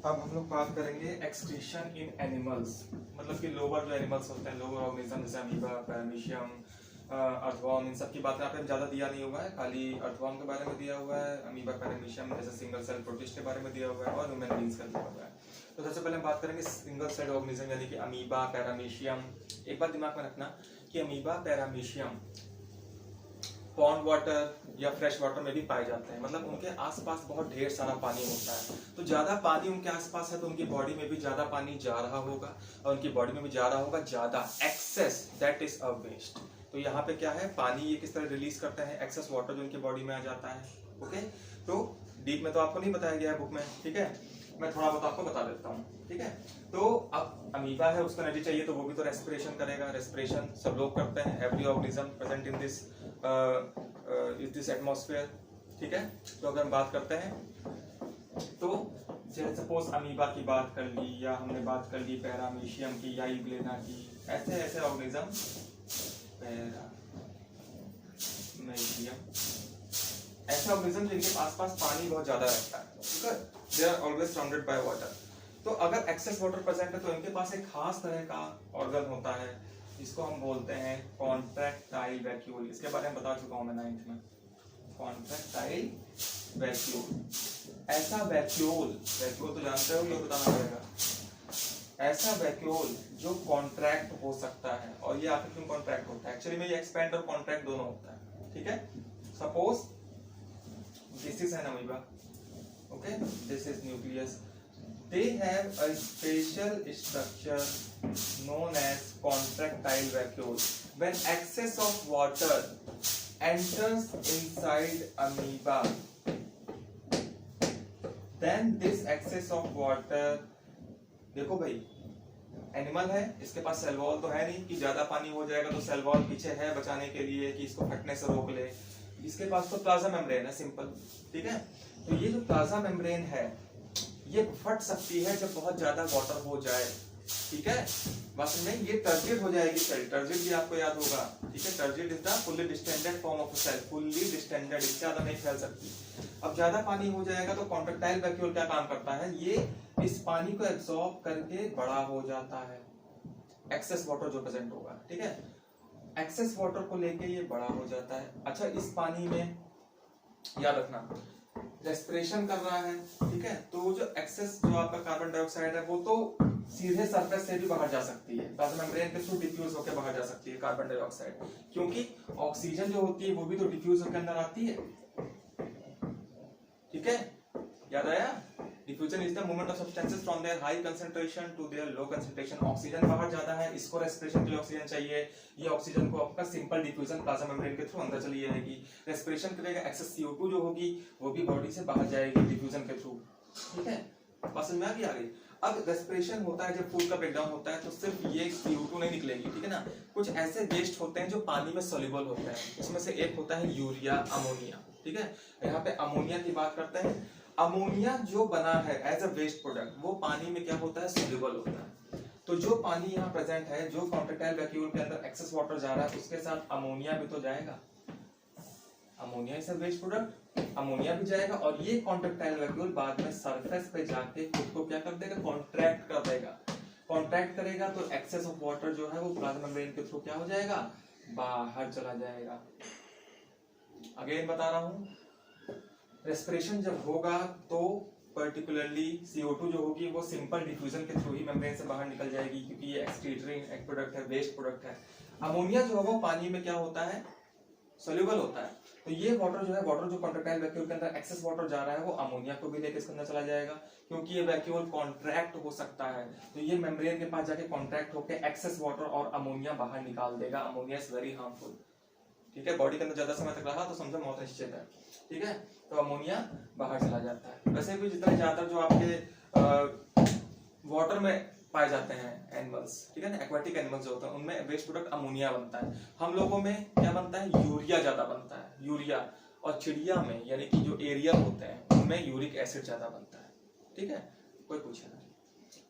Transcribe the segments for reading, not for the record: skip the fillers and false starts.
अब हम लोग बात करेंगे एक्सक्रीशन इन एनिमल्स, मतलब कि लोअर जो एनिमल्स होते हैं, लोअर ऑर्गेनिज्म जैसे अमीबा, पैरामीशियम, अर्थवर्म, इन सब की बात यहाँ पे ज़्यादा दिया नहीं हुआ है, खाली अर्थवर्म के बारे में दिया हुआ है, अमीबा पैरामीशियम जैसे सिंगल सेल प्रोटिस्ट के बारे में दिया हुआ है और ह्यूमन बींग्स का दिया हुआ है। तो सबसे पहले हम बात करेंगे सिंगल सेल ऑर्गेनिज्म यानी कि अमीबा, पैरामीशियम। एक बात दिमाग में रखना कि अमीबा, पैरामीशियम पॉन्ड वाटर या फ्रेश वाटर में भी पाए जाते हैं, मतलब उनके आसपास बहुत ढेर सारा पानी होता है। तो ज्यादा पानी उनके आसपास है तो उनकी बॉडी में भी ज्यादा पानी जा रहा होगा और उनकी बॉडी में भी जा रहा होगा ज्यादा excess, that is a waste. तो यहाँ पे क्या है, पानी ये किस तरह रिलीज करते हैं, एक्सेस वाटर जो उनकी बॉडी में आ जाता है। ओके, तो डीप में तो आपको नहीं बताया गया है बुक में, ठीक है, मैं थोड़ा बहुत आपको बता देता हूँ, ठीक है। तो अब अमीबा है, उसको एनर्जी चाहिए तो वो भी तो रेस्पिरेशन करेगा। रेस्पिरेशन सब लोग करते हैं, every organism present in this atmosphere, ठीक है। तो अगर हम बात करते हैं तो सपोज अमीबा की बात कर ली या हमने बात कर ली पैरामीशियम की या यूग्लेना की, ऐसे ऐसे ऑर्गेनिज्म, पैरामीशियम ऐसे ऑर्गेनिज्म जिनके आसपास पानी बहुत ज्यादा रहता है, ठीक है, they are always surrounded by water. तो अगर एक्सेस वाटर प्रेजेंट है तो इनके पास एक खास तरह का ऑर्गन होता है जिसको हम बोलते हैं कॉन्ट्रैक्टाइल वैक्यूल। इसके बारे में बता चुका हूं मैं 9th में, कॉन्ट्रैक्टाइल वैक्यूल। ऐसा वैक्यूल, वैक्यूल तो जानते हो, ये बताना पड़ेगा। ऐसा वैक्यूल जो कॉन्ट्रैक्ट हो सकता है, और ये आखिर क्यों कॉन्ट्रैक्ट होता है, एक्चुअली में ये एक्सपेंड और कॉन्ट्रैक्ट दोनों होता है, ठीक है। Suppose this is an amoeba, okay, this is nucleus. They have a special structure known as contractile vacuole. When excess of water enters inside amoeba, then this excess of water, देखो भाई animal है, इसके पास cell wall तो है नहीं कि ज्यादा पानी हो जाएगा तो सेल वॉल पीछे है बचाने के लिए कि इसको फटने से रोक ले। इसके पास तो प्लाज्मा मेम्ब्रेन है, सिंपल, ठीक है। तो ये जो प्लाज्मा मेम्ब्रेन है ये फट सकती है जब बहुत ज्यादा वाटर हो जाए, ठीक है। बस में ये टर्जिड हो जाएगी सेल, टर्जिड भी आपको याद होगा, ठीक है। Turgid is the fully distended form of cell, fully distended, इससे ज्यादा नहीं फैल सकती। अब ज्यादा पानी हो जाएगा तो कॉन्ट्रैक्टाइल वैक्यूल क्या काम करता है, ये इस पानी को एब्सॉर्ब करके बड़ा हो जाता है, एक्सेस वाटर जो प्रेजेंट होगा, ठीक है। एक्सेस वाटर को लेके ये बड़ा हो जाता है। अच्छा, इस पानी में याद रखना रेस्पिरेशन कर रहा है, ठीक है, तो जो एक्सेस जो आपका कार्बन डाइऑक्साइड है वो तो सीधे सरफेस से भी बाहर जा सकती है, प्लाज्मा मेम्ब्रेन के थ्रू डिफ्यूज होकर बाहर जा सकती है कार्बन डाइऑक्साइड, क्योंकि ऑक्सीजन जो होती है वो भी तो डिफ्यूज होकर अंदर आती है, ठीक है। याद आया, diffusion is the movement of substances from their high concentration to their low concentration. Oxygen बाहर जाता है, इसको रेस्पिरेशन के लिए ऑक्सीजन चाहिए, ये ऑक्सीजन को आपका सिंपल डिफ्यूजन प्लाज्मा मेम्ब्रेन के थ्रू अंदर चली जाएगी, रेस्पिरेशन करेगा, एक्सेस CO2 जो होगी वो भी बॉडी से बाहर जाएगी डिफ्यूजन के थ्रू, ठीक है। बस समझ में आ गई। अब रेस्पिरेशन होता है जब फूड का ब्रेकडाउन होता है तो सिर्फ ये CO2 नहीं निकलेगी, ठीक है ना, कुछ ऐसे वेस्ट होते हैं जो पानी में सोल्यूबल होते हैं, उसमें से एक होता है यूरिया, अमोनिया, ठीक है। यहाँ पे अमोनिया की बात करते हैं। अमोनिया जो बना है एज अ वेस्ट प्रोडक्ट वो पानी में क्या होता है, सोल्यूबल होता है। तो जो पानी यहाँ प्रेजेंट है, जो कॉन्ट्रैक्टाइल वैक्यूल के अंदर एक्सेस वाटर जा रहा है उसके साथ अमोनिया भी तो जाएगा, ammonia is a waste product, ammonia भी जाएगा और ये कॉन्ट्रैक्टाइल वैक्यूल बाद में सरफेस पे जाके खुद को क्या कर देगा, कॉन्ट्रैक्ट कर देगा। कॉन्ट्रैक्ट करेगा तो एक्सेस ऑफ वाटर जो है वो प्लाज्मा मेम्ब्रेन के थ्रू क्या हो जाएगा, बाहर चला जाएगा। अगेन बता रहा हूं, रेस्पिरेशन जब होगा तो पर्टिकुलरली CO2 जो होगी वो सिंपल डिफ्यूजन के थ्रू ही मेम्ब्रेन से बाहर निकल जाएगी क्योंकि ये एक्सक्रीटरी एक प्रोडक्ट है, वेस्ट प्रोडक्ट है। अमोनिया जो होगा पानी में क्या होता है, सोल्यूबल होता है। तो ये वाटर जो है, वाटर जो कॉन्ट्रैक्टाइल वैक्यूल के अंदर एक्सेस वाटर जा रहा है वो अमोनिया को भी लेकर इसके अंदर चला जाएगा, क्योंकि ये वैक्यूल कॉन्ट्रैक्ट हो सकता है तो ये मेम्ब्रेन के पास जाके कॉन्ट्रैक्ट होकर एक्सेस वाटर और अमोनिया बाहर निकाल देगा। अमोनिया इज वेरी हार्मफुल, ठीक है, बॉडी के अंदर ज्यादा समय तक रहा तो समझो मौत निश्चित है, ठीक है। तो अमोनिया बाहर चला जाता है। वैसे भी जितने ज्यादा जो आपके वाटर में पाए जाते हैं एनिमल्स, ठीक है ना, एक्वाटिक एनिमल्स जो होते हैं उनमें वेस्ट प्रोडक्ट अमोनिया बनता है। हम लोगों में क्या बनता है, यूरिया ज्यादा बनता है, यूरिया। और चिड़िया में यानी कि जो एरियल होते हैं उनमें यूरिक एसिड ज्यादा बनता है, ठीक है। कोई पूछे ना,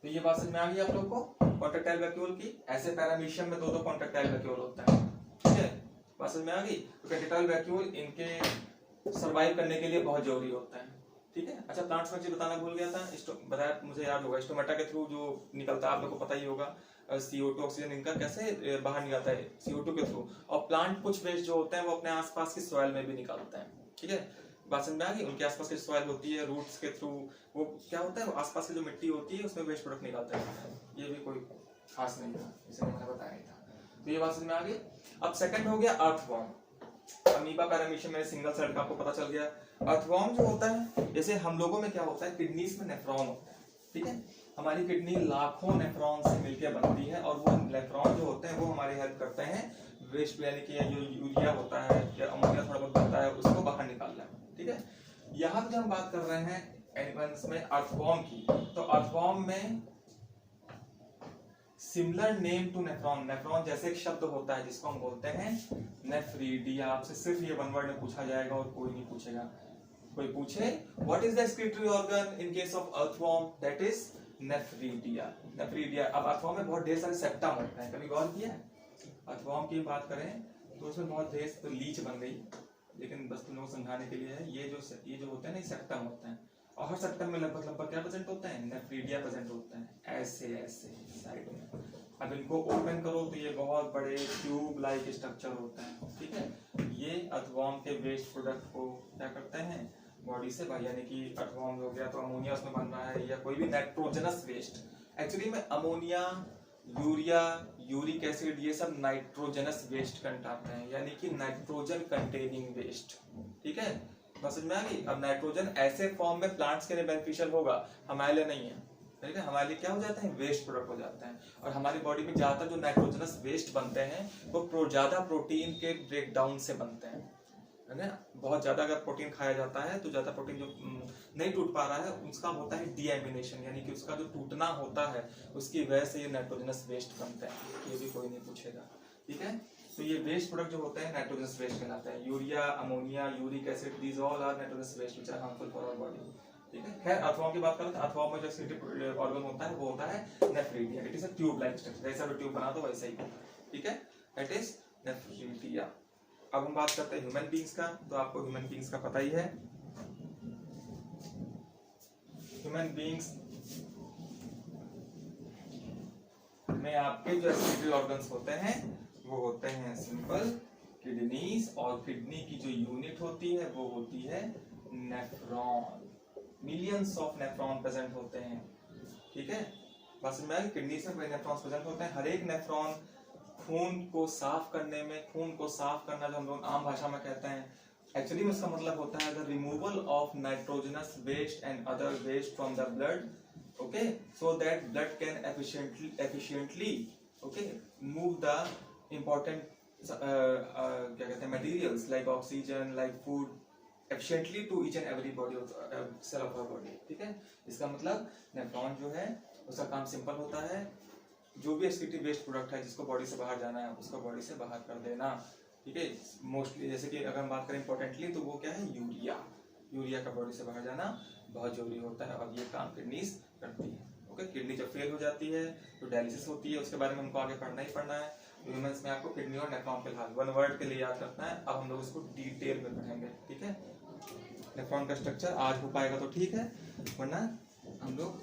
तो ये बात समझ में आ गई आप लोग को कॉन्ट्रैक्टाइल वैक्यूल की। ऐसे पैरामीशियम में दो कॉन्ट्रैक्टाइल वैक्यूल होता है, ठीक है, बात समझ में आ गई। तो कॉन्ट्रैक्टाइल वैक्यूल इनके सरवाइव करने के लिए बहुत जरूरी होता है, ठीक है। अच्छा प्लांट्स में चीज बताना भूल गया था, बताया मुझे याद होगा, स्टोमेटा के थ्रू जो निकलता है आप लोग को पता ही होगा, CO2 ऑक्सीजन इनका कैसे बाहर निकलता है CO2 के थ्रू। और प्लांट कुछ वेस्ट जो होते हैं वो अपने आसपास की सॉइल में भी निकालते हैं, ठीक है, बात समझ में आ गई। उनके आसपास की सॉइल होती है, रूट्स के थ्रू वो क्या होता है, वो आसपास की जो मिट्टी होती है उसमें वेस्ट प्रोडक्ट निकालते हैं। ये भी कोई खास नहीं था, इसे मैंने बताया नहीं था, तो ये बात समझ में आ गई। अब सेकंड हो गया अर्थवॉर्म। अमीबा पैरामीशियम में सिंगल सेल का आपको पता चल गया। अर्थवॉर्म जो होता है, जैसे हम लोगों में क्या होता है, किडनीज में नेफ्रॉन होते हैं, ठीक है, हमारी किडनी लाखों नेफ्रॉन से मिलकर बनती है और वो नेफ्रॉन जो होते हैं वो हमारी हेल्प करते हैं वेस्ट यानी कि जो यूरिया होता है या अमोनिया थोड़ा बहुत बनता है उसको बाहर निकालना, ठीक है। यहाँ पे हम बात कर रहे हैं एनिमल्स में अर्थवॉर्म की, तो अर्थवॉर्म में similar name to nephron, nephron जैसे एक शब्द होता है जिसको हम बोलते हैं नेफ्रीडिया। आपसे सिर्फ ये वन वर्ड में पूछा जाएगा और कोई नहीं पूछेगा। कोई पूछे what is the excretory organ in case of earthworm, that is nephridia. Nephridia. अब अर्थवॉर्म में बहुत ढेर सारे सेप्टम होते हैं, कभी गौर किया है? अर्थवॉर्म की बात करें तो उसमें बहुत ढेर, तो लीच बन गई, लेकिन बस तुम लोग समझाने के लिए है, ये जो होते हैं ना सेप्टम होते हैं, और हर सेप्टम में लगभग क्या प्रेजेंट होता है, नेफ्रीडिया प्रेजेंट होता है, ऐसे साइड में। अब इनको ओपन करो तो ये बहुत बड़े ट्यूब लाइक स्ट्रक्चर होता है, ठीक है। ये अर्थवॉर्म के वेस्ट प्रोडक्ट को क्या करते हैं, बॉडी से बाहर, यानी कि अर्थवॉर्म हो गया तो अमोनिया उसमें बन रहा है या कोई भी नाइट्रोजनस वेस्ट। एक्चुअली में अमोनिया, यूरिया, यूरिक एसिड ये सब नाइट्रोजनस वेस्ट कहलाते हैं, यानी कि नाइट्रोजन कंटेनिंग वेस्ट, ठीक है, समझ में आ गई। अब नाइट्रोजन ऐसे फॉर्म में प्लांट्स के लिए बेनिफिशियल होगा, हमारे लिए नहीं है, ठीक है, हमारे लिए क्या हो जाते हैं, वेस्ट प्रोडक्ट हो जाते हैं। और हमारी बॉडी में ज्यादातर जो नाइट्रोजनस वेस्ट बनते हैं वो ज्यादा प्रोटीन के ब्रेकडाउन से बनते हैं, है ना। बहुत ज्यादा अगर प्रोटीन खाया जाता है तो ज्यादा प्रोटीन जो नहीं टूट पा रहा है उसका होता है डीएमिनेशन, यानी कि उसका जो टूटना होता है उसकी वजह से ये नाइट्रोजनस वेस्ट बनते हैं। ये भी कोई नहीं पूछेगा, ठीक है। तो ये वेस्ट प्रोडक्ट जो होते हैं नाइट्रोजनस वेस्ट कहलाते हैं। Urea, ammonia, uric acid, these all are nitrogenous waste which are harmful for our body, ठीक है। खैर अर्थवॉर्म की बात करें तो अर्थवॉर्म में जो एक्सक्रीटरी ऑर्गन होता है वो होता है nephridia. It is a tube like structure, जैसा भी ट्यूब बना दो वैसा ही, ठीक है, दैट इज नेफ्रीडिया। अब हम बात करते हैं ह्यूमन बीइंग्स का, तो आपको ह्यूमन बीइंग्स का पता ही है। ह्यूमन बीइंग्स में आपके जो एक्सक्रीटरी ऑर्गन्स होते हैं वो होते हैं सिंपल किडनीज, और किडनी की जो यूनिट होती है वो होती है nephron. Millions of nephron present होते हैं, ठीक है, बस में किडनीज में नेफ्रॉन्स प्रेजेंट होते हैं। हर एक नेफ्रॉन खून को साफ करने में, खून को साफ करना जो हम लोग आम भाषा में कहते हैं, एक्चुअली में इसका मतलब होता है the removal of nitrogenous waste and other waste from the blood, okay, so that blood can efficiently okay move the important क्या कहते हैं materials like oxygen, like food efficiently to each and every body cell of our body, ठीक है। इसका मतलब nephron जो है उसका काम सिंपल होता है, जो भी एक्सक्रीटरी वेस्ट प्रोडक्ट है जिसको बॉडी से बाहर जाना है उसको बॉडी से बाहर कर देना, ठीक है। मोस्टली जैसे कि अगर हम बात करें इंपॉर्टेंटली तो वो क्या है, यूरिया का बॉडी से बाहर जाना बहुत जरूरी होता है, और ये काम किडनीज करती है, ओके। किडनी जब फेल हो जाती है तो डायलिसिस होती है, उसके बारे में हमको आगे पढ़ना ही पढ़ना है। ह्यूमंस में आपको किडनी और नेफ्रॉन फिलहाल वन वर्ड के लिए याद रखना है, अब हम लोग इसको डिटेल में पढ़ेंगे, ठीक है। नेफ्रॉन का स्ट्रक्चर आज हो पाएगा तो ठीक है, वरना हम लोग